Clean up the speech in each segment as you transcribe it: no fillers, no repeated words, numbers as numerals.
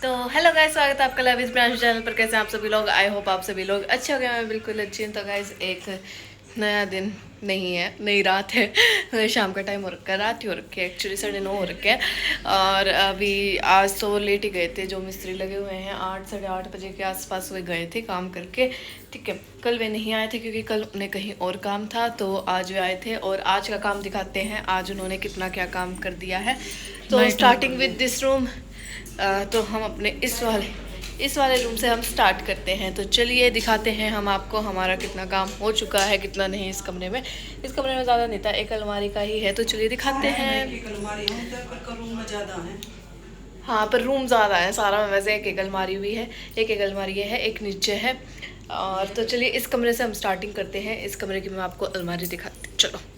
तो hello guys, स्वागत है आपका लव इज ब्रांच चैनल पर। कैसे आप सभी लोग? आई होप आप सभी लोग अच्छे हो गए। मैं बिल्कुल अच्छी हूँ। तो गाइस एक नया दिन नहीं है, नई रात है। शाम का टाइम हो रखा है, रात ही हो रखी है, एक्चुअली 9:30 हो रखे हैं। और अभी आज तो लेट ही गए थे, जो मिस्त्री लगे हुए हैं 8 साढ़े 8 बजे के आसपास वे गए थे काम करके। ठीक है, कल वे नहीं आए थे क्योंकि कल उन्हें कहीं और काम था, तो आज वे आए थे। और आज का काम दिखाते हैं, आज उन्होंने कितना क्या काम कर दिया है। तो स्टार्टिंग विद दिस रूम, तो हम अपने इस वाले रूम से हम स्टार्ट करते हैं। तो चलिए दिखाते हैं हम आपको हमारा कितना काम हो चुका है, कितना नहीं। इस कमरे में ज़्यादा नहीं था, एक अलमारी का ही है। तो चलिए दिखाते हैं। हाँ, पर रूम ज़्यादा है सारा। वैसे एक अलमारी भी है, एक अलमारी है, एक नीचे है। और तो चलिए इस कमरे से हम स्टार्टिंग करते हैं। इस कमरे की मैं आपको अलमारी दिखाती हूँ, चलो।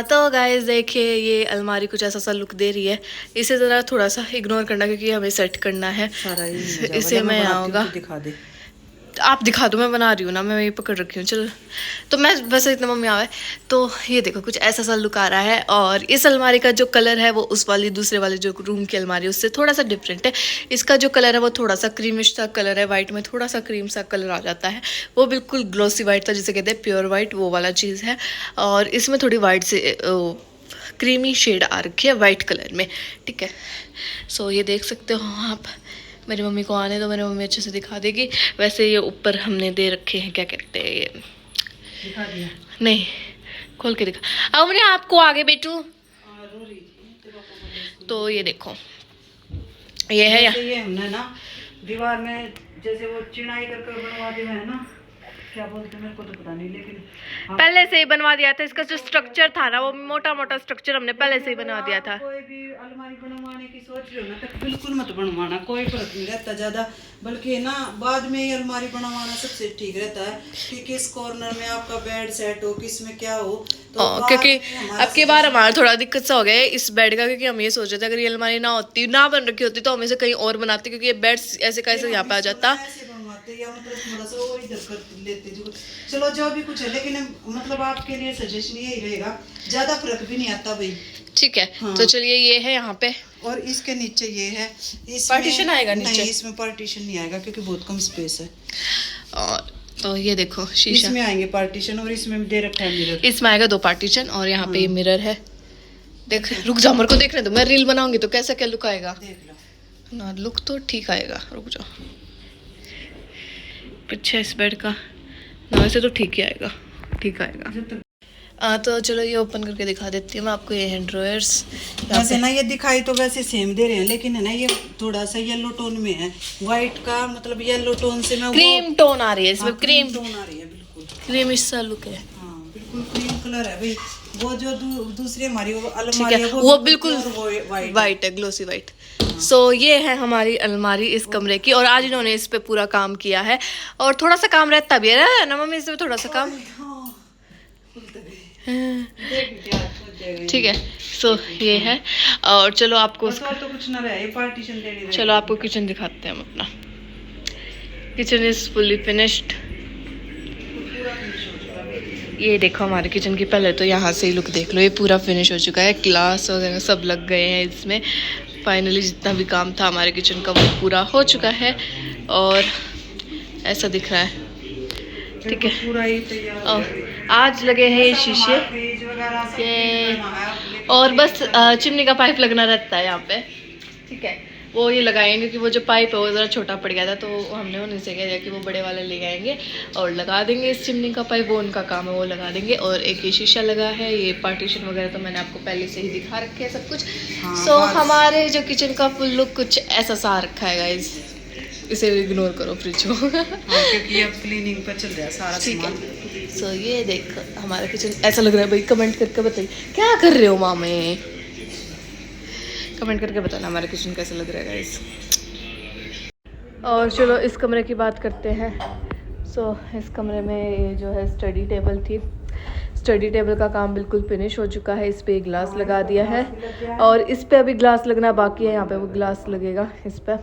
तो गाइस देखिए, ये अलमारी कुछ ऐसा सा लुक दे रही है। इसे ज़रा थोड़ा सा इग्नोर करना क्योंकि हमें सेट करना है इसे। मैं आऊँगा, दिखा दे। आप दिखा दो, मैं बना रही हूँ ना, मैं वही पकड़ रखी हूँ। चलो, तो मैं वैसे इतना मम्मी आवे। तो ये देखो, कुछ ऐसा सा लुक आ रहा है। और इस अलमारी का जो कलर है वो उस वाली दूसरे वाले जो रूम की अलमारी है उससे थोड़ा सा डिफरेंट है। इसका जो कलर है वो थोड़ा सा क्रीमिश सा कलर है, वाइट में थोड़ा सा क्रीम सा कलर आ जाता है। वो बिल्कुल ग्लोसी वाइट था, जिसे कहते हैं प्योर वाइट, वो वाला चीज़ है। और इसमें थोड़ी वाइट से क्रीमी शेड आ रखी है वाइट कलर में। ठीक है, सो ये देख सकते हो आप। मेरी मम्मी को आने दो, मेरी मम्मी अच्छे से दिखा देगी। वैसे ये ऊपर हमने दे रखे हैं, क्या कहते हैं ये, दिखा दिया नहीं, खोल के दिखा। अब मैं आपको आगे बैठू। तो ये देखो, ये है ये हमने ना दीवार में जैसे वो चिनाई करके बनवा दिया है ना, क्या बोलते हैं मेरे को तो पता नहीं, लेकिन पहले से ही बनवा दिया था। इसका जो स्ट्रक्चर था ना, वो मोटा मोटा स्ट्रक्चर हमने पहले से ही बनवा दिया था। कोई भी अलमारी बनवाने की सोच रहे हो ना तो बिल्कुल मत बनवाना, कोई फर्क नहीं रहता ज्यादा। बल्कि ना बाद में ये अलमारी बनवाना सबसे ठीक रहता है कि किस कॉर्नर में आपका बेड सेट हो, किस में क्या हो। तो क्योंकि अब की बार हमारा थोड़ा दिक्कत सा हो गया है इस बेड का, क्योंकि हम ये सोच रहे थे अगर ये अलमारी ना बन रखी होती तो हम इसे कहीं और बनाते, क्योंकि ये बेड ऐसे कैसे यहाँ पे आ जाता। या मतलब थोड़ा सा और इधर कर लेते जो, चलो जो भी कुछ है, लेकिन मतलब आपके लिए सजेशन यही रहेगा, ज्यादा फर्क भी नहीं आता भाई। ठीक है, हाँ। तो चलिए ये है यहाँ पे, और इसके नीचे ये है, पार्टीशन आएगा नीचे? नहीं, इसमें पार्टीशन नहीं आएगा क्योंकि बहुत कम स्पेस है। और तो ये देखो शीशा, इसमें आएंगे पार्टीशन, और इसमें दे रखा है मिरर। इसमें आएगा 2 पार्टीशन, और यहाँ पे ये मिरर है। देख, रुक जाओ, मेरे को देखने दो, मैं रील बनाऊंगी तो कैसा क्या लुक आएगा। देख लो ना, लुक तो ठीक आएगा। रुक जाओ, पीछे इस बेड का ना, वैसे तो ठीक ही आएगा, ठीक आएगा। तो चलो ये ओपन करके दिखा देती हूँ मैं आपको। ये हैंड ड्रॉयर्स वैसे ना, ये दिखाई तो वैसे सेम दे रहे हैं, लेकिन है ना ये थोड़ा सा येलो टोन में है। व्हाइट का मतलब येलो टोन से मैं क्रीम टोन आ रही है इसमें। क्रीम टोन आ रही है, बिल्कुल क्रीम सा लुक है। हाँ, बिल्कुल क्रीम कलर है भाई। वो जो दूसरी हमारी अलमारी है वो बिल्कुल वाइट है, ग्लोसी वाइट। सो ये है हमारी अलमारी इस कमरे की। और आज इन्होंने इस पे पूरा काम किया है, और थोड़ा सा काम रहता भी है ना मम्मी, इसमें थोड़ा सा काम। ठीक है, सो ये है। और चलो आपको तो कुछ ना रहे, पार्टीशन देनी रहे। चलो आपको किचन दिखाते हैं हम अपना। Kitchen is fully finished. ये देखो हमारे किचन की, पहले तो यहाँ से ही लुक देख लो, ये पूरा फिनिश हो चुका है। ग्लास वगैरह सब लग गए हैं इसमें। फाइनली जितना भी काम था हमारे किचन का वो पूरा हो चुका है, और ऐसा दिख रहा है। ठीक है, पूरा ही तैयार। आज लगे हैं ये शीशे ये, और बस चिमनी का पाइप लगना रहता है यहाँ पे। ठीक है, वो ये लगाएंगे क्योंकि वो जो पाइप है वो ज़रा छोटा पड़ गया था, तो हमने उनसे कह दिया कि वो बड़े वाले ले आएंगे और लगा देंगे इस चिमनी का पाइप। वो उनका काम है, वो लगा देंगे। और एक ये शीशा लगा है, ये पार्टीशन वगैरह तो मैंने आपको पहले से ही दिखा रखे हैं सब कुछ। सो हमारे जो किचन का फुल लुक कुछ ऐसा सा रखा है गाइज, इसे इग्नोर करो फ्रिज को। क्योंकि अब क्लीनिंग पर चल रहा है सारा सामान। सो ये देख हमारा किचन ऐसा लग रहा है भाई। कमेंट करके बताइए क्या कर रहे हो मामे, कमेंट करके बताना हमारा किचन कैसा लग रहा है गाइस। और चलो इस कमरे की बात करते हैं। सो इस कमरे में ये जो है स्टडी टेबल थी। स्टडी टेबल का काम बिल्कुल फिनिश हो चुका है। इस पे ग्लास लगा दिया है, और इस पे अभी ग्लास लगना बाकी है। यहाँ पे वो ग्लास लगेगा इस पे।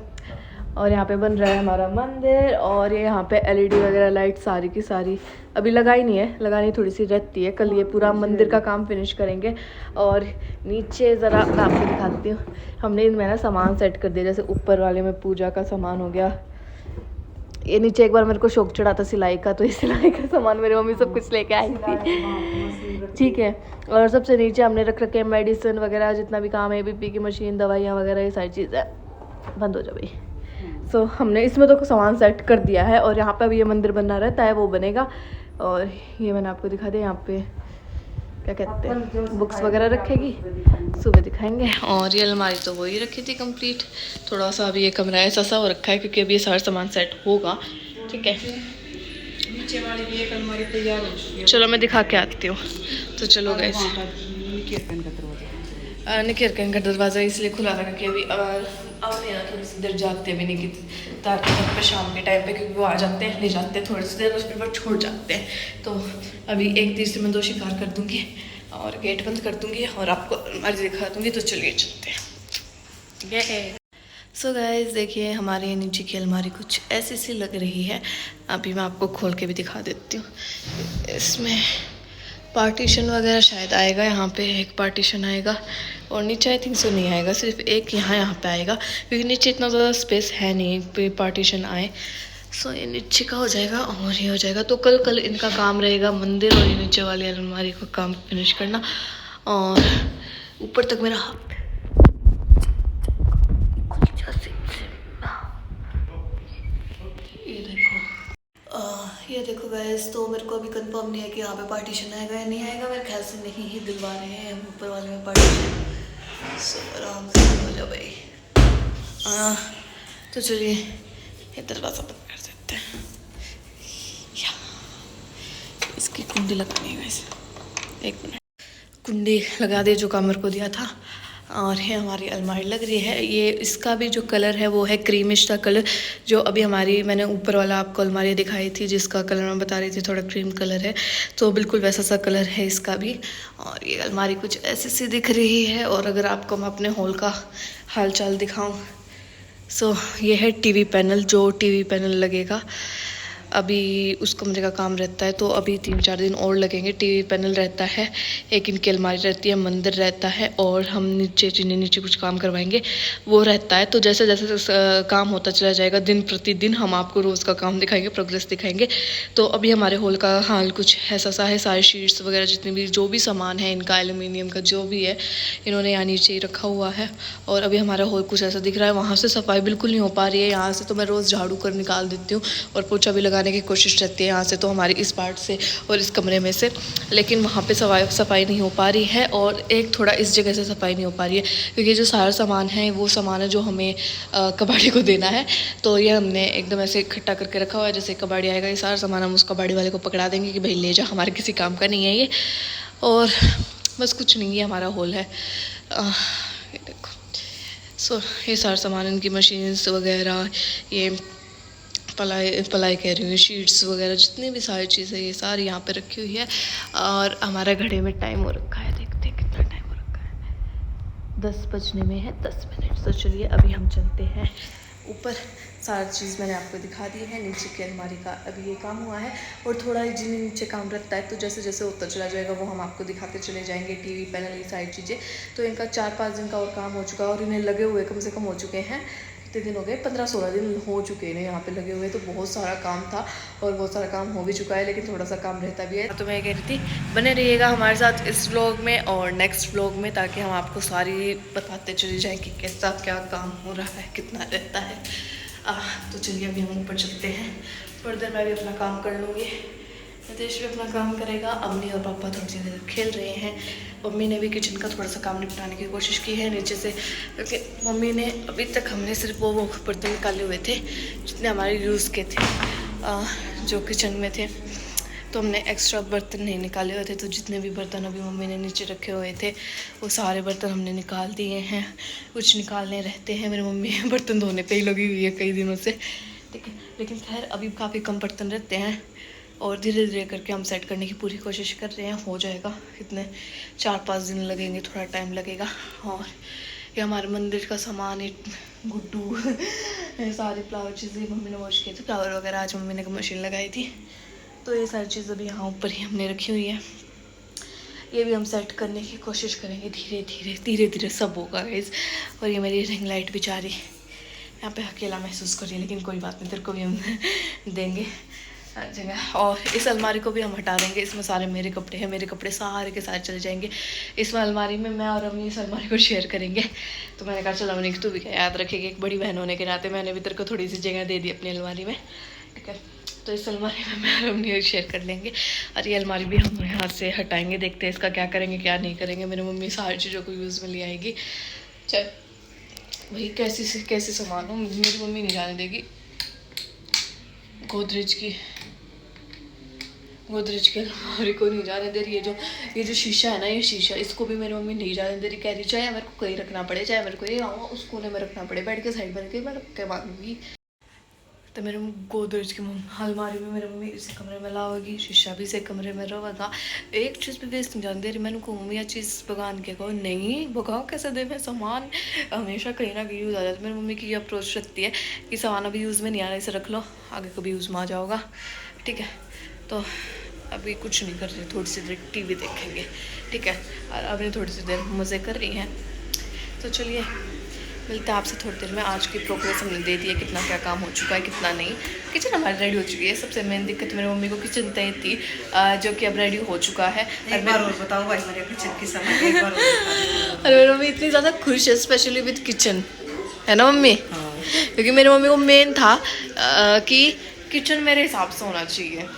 और यहाँ पे बन रहा है हमारा मंदिर। और ये यहाँ पे LED वगैरह लाइट सारी की सारी अभी लगाई नहीं है, लगानी थोड़ी सी रहती है। कल ये पूरा मंदिर का काम फिनिश करेंगे। और नीचे ज़रा मैं आपको दिखाती हूँ, हमने इनमें ना सामान सेट कर दिया। जैसे ऊपर वाले में पूजा का सामान हो गया, ये नीचे एक बार मेरे को शौक चढ़ा था सिलाई का, तो इस सिलाई का सामान मेरी मम्मी सब कुछ लेके आई थी, ठीक है। और सबसे नीचे हमने रख रखे मेडिसिन वगैरह, जितना भी काम है, BP की मशीन, दवाइयाँ वगैरह, ये सारी चीज़ें। बंद हो जाए भाई। सो हमने इसमें तो सामान सेट कर दिया है। और यहाँ पे अभी ये मंदिर बनना रहता है, वो बनेगा। और ये मैंने आपको दिखा दिया, यहाँ पे क्या कहते हैं बुक्स वगैरह रखेगी, सुबह दिखाएंगे। और ये अलमारी तो वो ही रखी थी कंप्लीट। थोड़ा सा अभी ये कमरा ऐसा सा हो रखा है क्योंकि अभी ये सारा सामान सेट होगा, ठीक है। नीचे वाली भी एक अलमारी तैयार हो चुकी है। चलो मैं दिखा के आती हूँ। तो चलो गाइस, निकेरकन का दरवाज़ा इसलिए खुला रखा कि अभी नहीं ना थोड़ी सी देर जागते भी नहीं कि ताकि घर पे शाम के टाइम पे, क्योंकि वो आ जाते हैं, ले जाते हैं थोड़ी सी देर, उसके बाद छोड़ जाते हैं। तो अभी एक तीर से मैं 2 शिकार कर दूँगी और गेट बंद कर दूँगी और आपको अलमारी दिखा दूँगी। तो चलिए चलते हैं। सो गाइस देखिए, हमारे नीचे की अलमारी कुछ ऐसी सी लग रही है। अभी मैं आपको खोल के भी दिखा देती हूँ। इसमें पार्टीशन वगैरह शायद आएगा, यहाँ पे एक पार्टीशन आएगा और नीचे आई थिंक सो नहीं आएगा, सिर्फ एक यहाँ पे आएगा, क्योंकि नीचे इतना ज़्यादा स्पेस है नहीं पे पार्टीशन आए। सो ये नीचे का हो जाएगा और ये हो जाएगा। तो कल इनका काम रहेगा मंदिर और ये नीचे वाली अलमारी का काम फिनिश करना। और ऊपर तक मेरा ये देखो गैस, तो मेरे को अभी कंफर्म नहीं है कि यहाँ पे पार्टीशन आएगा या नहीं आएगा। मेरे ख्याल से नहीं ही दिलवा रहे हैं ऊपर वाले में पार्टीशन। सो आराम से हो जाओ भाई। तो चलिए ये दरवाज़ा बंद कर देते हैं। इसकी कुंडी लगानी है वैसे, 1 मिनट। कुंडी लगा दे जो काम मेरे को दिया था। और ये हमारी अलमारी लग रही है। ये इसका भी जो कलर है वो है क्रीमिश सा कलर, जो अभी हमारी मैंने ऊपर वाला आपको अलमारी दिखाई थी जिसका कलर मैं बता रही थी थोड़ा क्रीम कलर है, तो बिल्कुल वैसा सा कलर है इसका भी। और ये अलमारी कुछ ऐसी सी दिख रही है। और अगर आपको मैं अपने हॉल का हाल चाल दिखाऊँ, सो ये है TV पैनल, जो TV पैनल लगेगा। अभी उस कमरे का काम रहता है, तो अभी 3-4 दिन और लगेंगे। TV पैनल रहता है, एक इनकी अलमारी रहती है, मंदिर रहता है, और हम नीचे कुछ काम करवाएंगे वो रहता है। तो जैसे जैसे काम होता चला जाएगा, दिन प्रतिदिन हम आपको रोज़ का काम दिखाएंगे, प्रोग्रेस दिखाएंगे। तो अभी हमारे हॉल का हाल कुछ ऐसा सा है। सारे शीट्स वगैरह जितने भी जो भी सामान है इनका, एल्यूमिनियम का जो भी है, इन्होंने यहाँ नीचे ही रखा हुआ है। और अभी हमारा हॉल कुछ ऐसा दिख रहा है। वहाँ से सफाई बिल्कुल नहीं हो पा रही है। यहाँ से तो मैं रोज़ झाड़ू कर निकाल देती हूँ और पोछा भी लगाने की कोशिश रहती है यहाँ से, तो हमारी इस पार्ट से और इस कमरे में से, लेकिन वहाँ पे सफाई नहीं हो पा रही है। और एक थोड़ा इस जगह से सफाई नहीं हो पा रही है, क्योंकि जो सारा सामान है वो सामान है जो हमें कबाड़ी को देना है। तो ये हमने एकदम ऐसे इकट्ठा करके रखा हुआ है। जैसे कबाड़ी आएगा, ये सारा सामान हम उस कबाड़ी वाले को पकड़ा देंगे कि भाई ले जा, हमारे किसी काम का नहीं है ये। और बस कुछ नहीं, ये हमारा हॉल है। ये देखो, सो ये सारा सामान, इनकी मशीन्स वगैरह, ये पलाई कह रही हूँ, शीट्स वगैरह, जितनी भी सारी चीज़ें ये सारी यहाँ पे रखी हुई है। और हमारा घड़ी में टाइम हो रखा है, देखते हैं कितना टाइम हो रखा है, 10 बजने में है 10 मिनट। तो चलिए अभी हम चलते हैं ऊपर। सारी चीज़ मैंने आपको दिखा दी है। नीचे की अलमारी का अभी ये काम हुआ है, और थोड़ा जिन्हें नीचे काम रहता है, तो जैसे जैसे होता चला जाएगा वो हम आपको दिखाते चले जाएंगे। TV पैनल, ये सारी चीज़ें, तो इनका 4-5 दिन का और काम हो चुका है। और इन्हें लगे हुए कम से कम हो चुके हैं, कितने दिन हो गए, 15-16 दिन हो चुके हैं यहाँ पे लगे हुए। तो बहुत सारा काम था और बहुत सारा काम हो भी चुका है, लेकिन थोड़ा सा काम रहता भी है। तो मैं कह रही थी बने रहिएगा हमारे साथ इस व्लॉग में और नेक्स्ट व्लॉग में, ताकि हम आपको सारी बताते चले जाएँ कि कैसा क्या काम हो रहा है, कितना रहता है। तो चलिए अभी हम ऊपर चलते हैं। थोड़ी देर मैं भी अपना काम कर लूँगी, नितेश भी अपना काम करेगा। अम्मी और पापा थोड़ी सी देर खेल रहे हैं। मम्मी ने भी किचन का थोड़ा सा काम निपटाने की कोशिश की है नीचे से, क्योंकि मम्मी ने अभी तक, हमने सिर्फ वो बर्तन निकाले हुए थे जितने हमारे यूज़ के थे, जो किचन में थे। तो हमने एक्स्ट्रा बर्तन नहीं निकाले हुए थे। तो जितने भी बर्तन अभी मम्मी ने नीचे रखे हुए थे वो सारे बर्तन हमने निकाल दिए हैं। कुछ निकालने रहते हैं, मेरी मम्मी बर्तन धोने पे ही लगी हुई है कई दिनों से, लेकिन खैर अभी काफ़ी कम बर्तन रहते हैं और धीरे धीरे करके हम सेट करने की पूरी कोशिश कर रहे हैं। हो जाएगा, कितने 4-5 दिन लगेंगे, थोड़ा टाइम लगेगा। और ये हमारे मंदिर का सामान, गुड्डू ये सारी फ्लावर चीज़ें मम्मी ने वॉश किए थे, फ्लावर वगैरह आज मम्मी ने मशीन लगाई थी, तो ये सारी चीज़ें भी यहाँ ऊपर ही हमने रखी हुई है। ये भी हम सेट करने की कोशिश करेंगे, धीरे धीरे धीरे धीरे सब होगा गाइस। और ये मेरी रिंग लाइट बेचारी यहाँ पे अकेला महसूस कर रही है, लेकिन कोई बात नहीं, तेरे को भी हम देंगे जगह। और इस अलमारी को भी हम हटा देंगे, इसमें सारे मेरे कपड़े हैं, मेरे कपड़े सारे के सारे चले जाएंगे इसमें अलमारी में। मैं और अम्मी इस अलमारी को शेयर करेंगे। तो मैंने कहा चलो अम्मी तू भी क्या याद रखेगी, एक बड़ी बहन होने के नाते मैंने भी तेरे को थोड़ी सी जगह दे दी अपनी अलमारी में, ठीक है। तो इस अलमारी में मैं और अम्मी शेयर कर लेंगे, और ये अलमारी भी हम यहाँ से हटाएंगे, देखते हैं इसका क्या करेंगे क्या नहीं करेंगे। मेरी मम्मी सारी चीज़ों को यूज़ में ले आएगी। चल भाई कैसी सामान हो, मेरी मम्मी नहीं जाने देगी। गोदरेज की अलमारी को नहीं जाने दे रही है। ये जो शीशा है ना, ये शीशा, इसको भी मेरी मम्मी नहीं जाने दे रही, कह रही चाहे मेरे को कहीं रखना पड़े, चाहे मेरे को ये उस कोने में रखना पड़े, बैठ के साइड बन के मैं रख के मांगूंगी। तो मेरे गोदरेज की अलमारी में मेरी मम्मी इसी कमरे में लाओगी, शीशा भी इसी कमरे में रहेगा। एक चीज़ भी वेस्ट नहीं जाने दे रही। मैंने कहूँ यह चीज़ भगवान के कहो नहीं भगाओ, कैसे दे मैं सामान हमेशा कहीं ना कहीं यूज़ आ जाता है। मेरी मम्मी की अप्रोच रखती है कि सामान अभी यूज़ में नहीं आ रहा, इसे रख लो, आगे कभी यूज़ में आ जाओगा, ठीक है। तो अभी कुछ नहीं कर रही, थोड़ी सी देर टीवी देखेंगे, ठीक है। और अभी थोड़ी सी देर मज़े कर रही हैं। तो चलिए मिलते हैं आपसे थोड़ी देर में। आज की प्रोग्रेस हमने दे दी है, कितना क्या काम हो चुका है कितना नहीं। किचन हमारी रेडी हो चुकी है। सबसे मेन दिक्कत मेरी मम्मी को किचन तय थी, जो कि अब रेडी हो चुका है। एक बार और बताओ भाई मेरे किचन की समझ, एक बार और मेरी मम्मी इतनी ज़्यादा खुश है, स्पेशली विद किचन, है ना मम्मी? क्योंकि मेरी मम्मी को मेन था कि किचन मेरे हिसाब से होना चाहिए,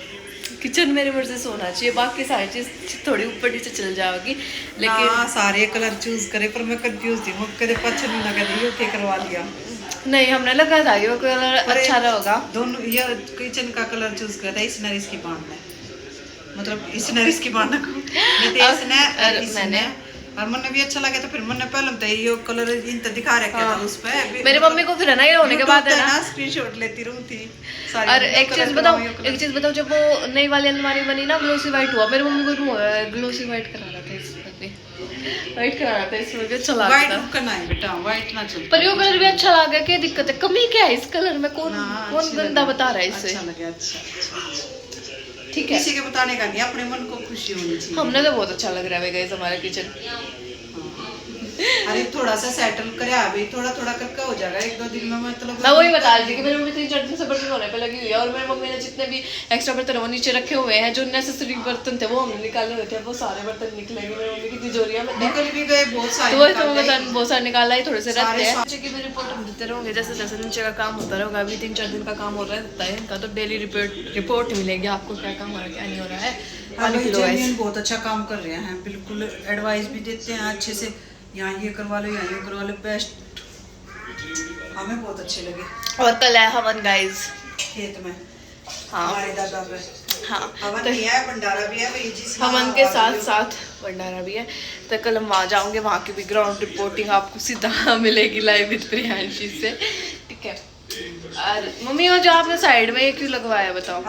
किचन मेरी मर्जी से होना चाहिए, बाकी सारी चीज़ थोड़ी ऊपर नीचे चल जाएगी। लेकिन सारे कलर चूज करे, पर मैं कंफ्यूज थी, मुझे कदे पसंद नहीं लगा, ये क्या करवा लिया। नहीं हमने लगा था वो कलर अच्छा रहेगा। दोनों ये किचन का कलर चूज किया था, इस नरिस की बांधना, मतलब इस नरिस की बांधना को मैंने और मन भी अच्छा लगा, तो फिर मन पहले तो ये कलर दिखा रखा था उस पे। मेरी मम्मी को फिर है ना ये होने के बाद है ना स्क्रीनशॉट लेती रहती। और एक चीज बताओ जब वो नई वाली अलमारी बनी ना, ग्लोसी व्हाइट हुआ, मेरी मम्मी को ग्लोसी व्हाइट कराना था, इसमें भी व्हाइट कराना था, इसमें भी अच्छा लगा था। व्हाइट करना है बेटा, व्हाइट ना चल। पर ये कलर भी अच्छा लगा, क्या दिक्कत है, कमी क्या है इस कलर में, कौन गंदा बता रहा है इससे? अच्छा लगा, अच्छा ठीक है, किसी के बताने का नहीं, अपने मन को खुशी होनी चाहिए। हमने तो बहुत अच्छा लग रहा है गाइस हमारा किचन। अरे थोड़ा सा सेटल करे अभी, थोड़ा थोड़ा करके हो जाएगा, एक दो दिन में मतलब। मैं वही बता रही थी कि मेरी मम्मी 3-4 दिन से बर्तन धोने पे लगी हुई है, और मेरी मम्मी ने जितने भी एक्स्ट्रा बर्तन वो नीचे रखे हुए हैं, जो नेसेसरी बर्तन थे वो हमने निकाले हुए थे, वो सारे बर्तन निकलेंगे मेरी मम्मी की तिजोरियां में, निकल भी गए बहुत सारे। तो वही तो बहुत सारे निकाला ही, थोड़े से रहते हैं। नीचे की भी रिपोर्ट हम देते रहोगे, जैसे जैसे नीचे का काम होता रहेगा। अभी 3-4 दिन का काम हो रहा है इनका, तो डेली रिपोर्ट मिलेगी आपको, क्या काम हो रहा है क्या नहीं हो रहा है। बहुत अच्छा काम कर रहे हैं, बिल्कुल एडवाइस भी देते हैं अच्छे से, यहाँ ये करवा लो, यहाँ ये करवा लो, बेस्ट, हमें बहुत अच्छे लगे। और कल है हवन गाइस खेत में, हाँ हमारे दादा पे, हाँ हवन भी है, भंडारा भी है, हवन के साथ साथ भंडारा भी है। तो कल हम वहाँ जाऊँगे, वहाँ की भी ग्राउंड रिपोर्टिंग आपको सीधा मिलेगी लाइव विद प्रियांशी से, ठीक है। और मम्मी वो जो आपने साइड में ये क्यों लगवाया बताओ?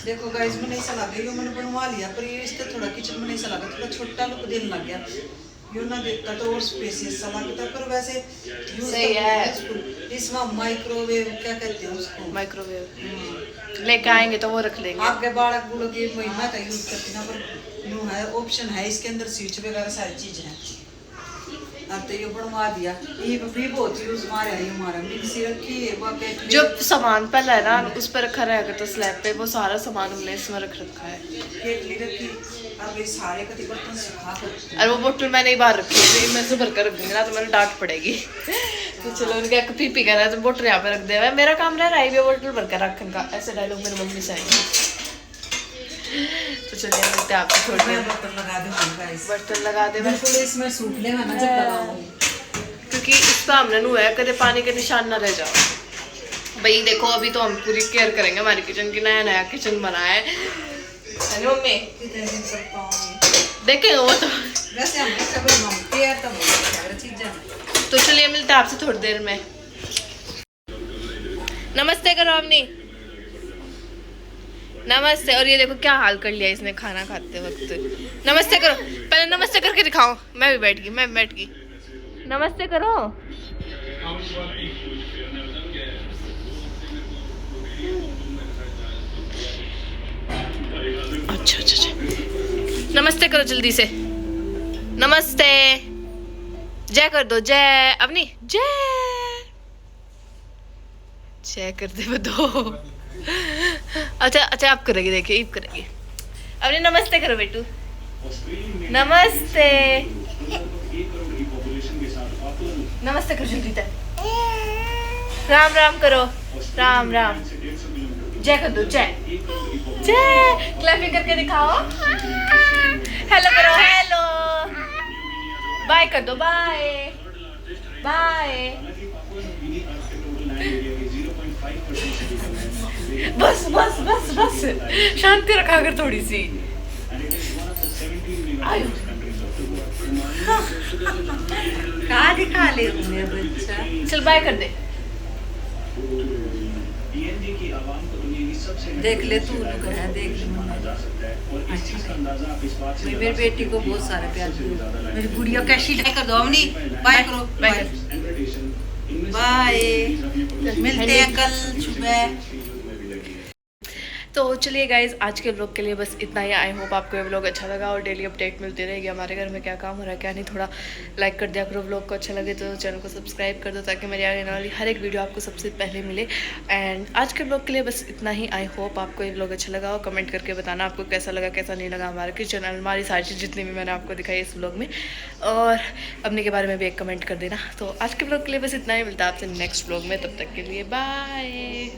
देखो गाइस, मैंने ऐसा लगा ये मैंने बनवा लिया, पर ये इससे थोड़ा किचन में ऐसा लगा, थोड़ा छोटा लुक देने लग गया, यो ना देता तो और स्पेसियस सा लगता, पर वैसे सही है। इसमें माइक्रोवेव क्या कहते हैं उसको, माइक्रोवेव लेके आएंगे तो वो रख लेंगे। आपके बालक बुलो की मैं तो यूज करती ना, पर यूँ है ऑप्शन है इसके अंदर, स्विच वगैरह सारी चीज है। अब तो ये बनवा दिया, ये भी बहुत यूज मारे है, हमारा मिक्सी रखी है, जो सामान पहले है ना उस पर रखा रहेगा, तो स्लैब पे वो सारा सामान हमने इसमें रख रखा है। केटली रखी, अब ये सारे कति बर्तन सुखा कर, और वो बोतल मैंने ही बाहर रखी है, मैं से भर कर रख दूंगी ना, तो मैंने डांट पड़ेगी। तो चलो उनका पी कर रहा है तो बोतल यहाँ पे रख दे, मेरा काम रह रहा है बोतल भर कर रखने का, ऐसे डायलॉग मेरी मम्मी से आएंगे। तो चलिए मिलते हैं आपको थोड़ी देर। बर्तन लगा दे बिल्कुल, इसमें सूख लेगा ना जब लगाऊंगी, क्योंकि इसका हमने नु है कदे पानी के निशान ना रह जाओ भाई। देखो अभी तो हम पूरी केयर करेंगे हमारी किचन की, नया नया किचन बना है ना मम्मी, देखेंगे वो तो वैसे हम केयर तो बहुत चीज है। तो चलिए मिलते हैं आपसे थोड़ी देर में। नमस्ते करो हमने, नमस्ते। और ये देखो क्या हाल कर लिया इसने खाना खाते वक्त। नमस्ते करो, पहले नमस्ते करके दिखाओ। मैं भी बैठ गई, नमस्ते करो। अच्छा अच्छा अच्छा। नमस्ते करो जल्दी से, नमस्ते, जय कर दो, जय अपनी जय, जय कर दे दो। अच्छा अच्छा आप करेंगे, देखिए ईप करेंगे। अपने नमस्ते करो बेटू, नमस्ते, नमस्ते करो जल्दी तक, राम राम करो, राम राम, जय कर दो, जय जय, क्लैपिंग करके दिखाओ, हेलो करो, हेलो, बाय कर दो, बाय बाय, बस बस बस बस, शांति रखा कर थोड़ी सी। आयु कहाँ दिखा ले तुमने बच्चा, चल बाय कर दे। देख ले तू लोग है, देख ले मेरी बेटी को बहुत सारे प्यार दिए। मेरी गुड़िया कैसी कर दो अमनी, बाय करो, बाय बाय, मिलते हैं कल सुबह। तो चलिए गाइज, आज के ब्लॉग के लिए बस इतना ही। आई होप आपको ये ब्लॉग अच्छा लगा और डेली अपडेट मिलती रहेगी हमारे घर में क्या काम हो रहा है क्या नहीं। थोड़ा लाइक कर दिया करो, ब्लॉग को अच्छा लगे तो चैनल को सब्सक्राइब कर दो ताकि मेरी आने वाली हर एक वीडियो आपको सबसे पहले मिले। एंड आज के ब्लॉग के लिए बस इतना ही। आई होप आपको ये ब्लॉग अच्छा लगा और कमेंट करके बताना आपको कैसा लगा कैसा नहीं लगा हमारे किचन, हमारी सारी चीज़ जितनी भी मैंने आपको दिखाई इस ब्लॉग में, और अपने के बारे में भी एक कमेंट कर देना। तो आज के ब्लॉग के लिए बस इतना ही, मिलता है आपसे नेक्स्ट ब्लॉग में, तब तक के लिए बाय।